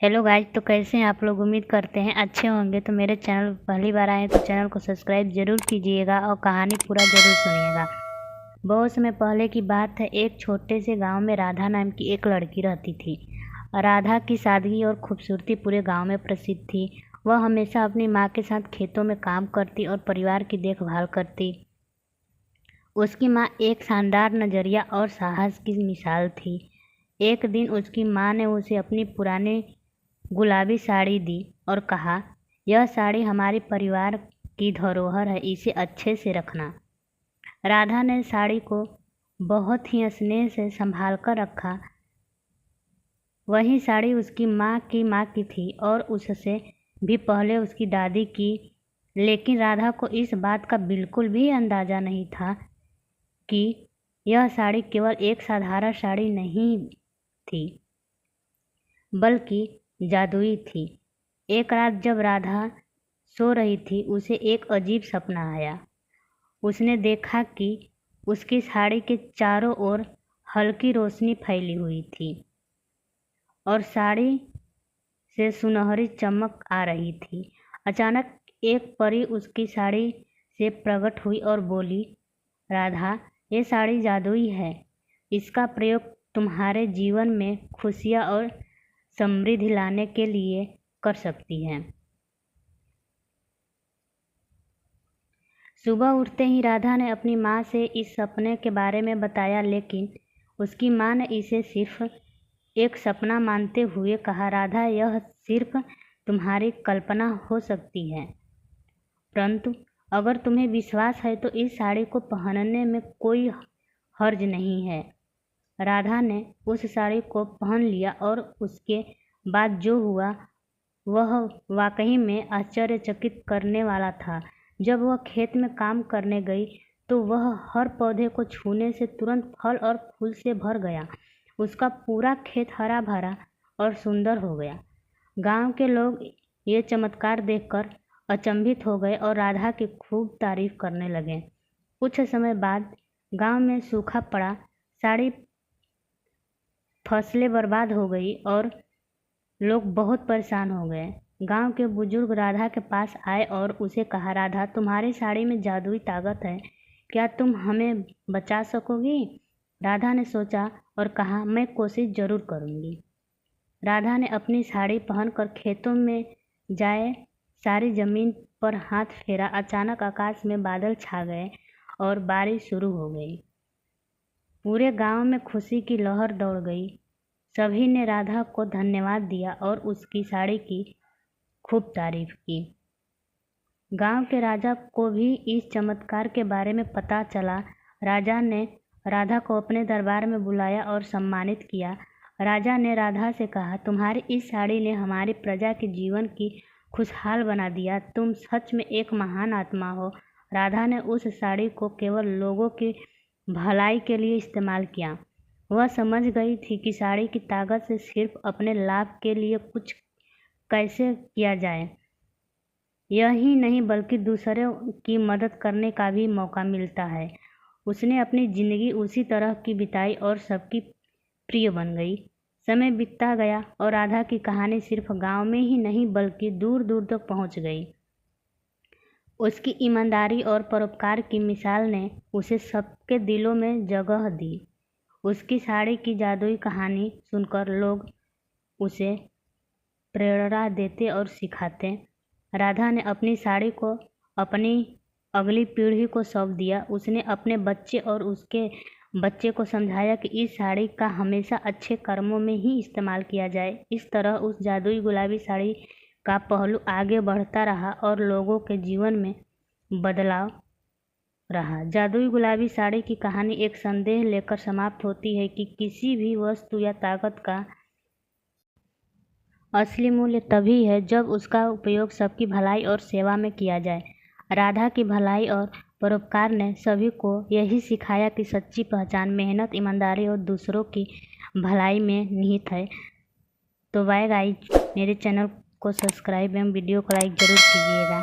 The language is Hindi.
हेलो गाइज, तो कैसे हैं आप लोग। उम्मीद करते हैं अच्छे होंगे। तो मेरे चैनल पहली बार आए तो चैनल को सब्सक्राइब जरूर कीजिएगा और कहानी पूरा ज़रूर सुनिएगा। बहुत समय पहले की बात है। एक छोटे से गांव में राधा नाम की एक लड़की रहती थी। राधा की सादगी और खूबसूरती पूरे गांव में प्रसिद्ध थी। वह हमेशा अपनी माँ के साथ खेतों में काम करती और परिवार की देखभाल करती। उसकी माँ एक शानदार नज़रिया और साहस की मिसाल थी। एक दिन उसकी माँ ने उसे अपनी पुरानी गुलाबी साड़ी दी और कहा, यह साड़ी हमारे परिवार की धरोहर है, इसे अच्छे से रखना। राधा ने साड़ी को बहुत ही स्नेह से संभाल कर रखा। वही साड़ी उसकी माँ की थी और उससे भी पहले उसकी दादी की। लेकिन राधा को इस बात का बिल्कुल भी अंदाज़ा नहीं था कि यह साड़ी केवल एक साधारण साड़ी नहीं थी, बल्कि जादुई थी। एक रात जब राधा सो रही थी, उसे एक अजीब सपना आया। उसने देखा कि उसकी साड़ी के चारों ओर हल्की रोशनी फैली हुई थी और साड़ी से सुनहरी चमक आ रही थी। अचानक एक परी उसकी साड़ी से प्रकट हुई और बोली, राधा, ये साड़ी जादुई है। इसका प्रयोग तुम्हारे जीवन में खुशियाँ और समृद्धि लाने के लिए कर सकती हैं। सुबह उठते ही राधा ने अपनी माँ से इस सपने के बारे में बताया, लेकिन उसकी माँ ने इसे सिर्फ एक सपना मानते हुए कहा, राधा, यह सिर्फ तुम्हारी कल्पना हो सकती है, परंतु अगर तुम्हें विश्वास है तो इस साड़ी को पहनने में कोई हर्ज नहीं है। राधा ने उस साड़ी को पहन लिया और उसके बाद जो हुआ वह वाकई में आश्चर्यचकित करने वाला था। जब वह खेत में काम करने गई तो वह हर पौधे को छूने से तुरंत फल और फूल से भर गया। उसका पूरा खेत हरा भरा और सुंदर हो गया। गांव के लोग ये चमत्कार देखकर अचंभित हो गए और राधा की खूब तारीफ करने लगे। कुछ समय बाद गांव में सूखा पड़ा, सारी फसलें बर्बाद हो गई और लोग बहुत परेशान हो गए। गांव के बुजुर्ग राधा के पास आए और उसे कहा, राधा, तुम्हारी साड़ी में जादुई ताकत है, क्या तुम हमें बचा सकोगी? राधा ने सोचा और कहा, मैं कोशिश जरूर करूंगी। राधा ने अपनी साड़ी पहनकर खेतों में जाए, सारी जमीन पर हाथ फेरा। अचानक आकाश में बादल छा गए और बारिश शुरू हो गई। पूरे गांव में खुशी की लहर दौड़ गई। सभी ने राधा को धन्यवाद दिया और उसकी साड़ी की खूब तारीफ की। गांव के राजा को भी इस चमत्कार के बारे में पता चला। राजा ने राधा को अपने दरबार में बुलाया और सम्मानित किया। राजा ने राधा से कहा, तुम्हारी इस साड़ी ने हमारी प्रजा के जीवन की खुशहाल बना दिया। तुम सच में एक महान आत्मा हो। राधा ने उस साड़ी को केवल लोगों की भलाई के लिए इस्तेमाल किया। वह समझ गई थी कि साड़ी की ताकत से सिर्फ अपने लाभ के लिए कुछ कैसे किया जाए, यही नहीं बल्कि दूसरों की मदद करने का भी मौका मिलता है। उसने अपनी ज़िंदगी उसी तरह की बिताई और सबकी प्रिय बन गई। समय बीतता गया और राधा की कहानी सिर्फ गांव में ही नहीं बल्कि दूर दूर तक पहुंच गई। उसकी ईमानदारी और परोपकार की मिसाल ने उसे सबके दिलों में जगह दी। उसकी साड़ी की जादुई कहानी सुनकर लोग उसे प्रेरणा देते और सिखाते। राधा ने अपनी साड़ी को अपनी अगली पीढ़ी को सौंप दिया। उसने अपने बच्चे और उसके बच्चे को समझाया कि इस साड़ी का हमेशा अच्छे कर्मों में ही इस्तेमाल किया जाए। इस तरह उस जादुई गुलाबी साड़ी का पहलू आगे बढ़ता रहा और लोगों के जीवन में बदलाव रहा। जादुई गुलाबी साड़ी की कहानी एक संदेश लेकर समाप्त होती है कि किसी भी वस्तु या ताकत का असली मूल्य तभी है जब उसका उपयोग सबकी भलाई और सेवा में किया जाए। राधा की भलाई और परोपकार ने सभी को यही सिखाया कि सच्ची पहचान मेहनत, ईमानदारी और दूसरों की भलाई में निहित है। तो बाय गाइस, मेरे चैनल को सब्सक्राइब एवं वीडियो को लाइक ज़रूर कीजिएगा।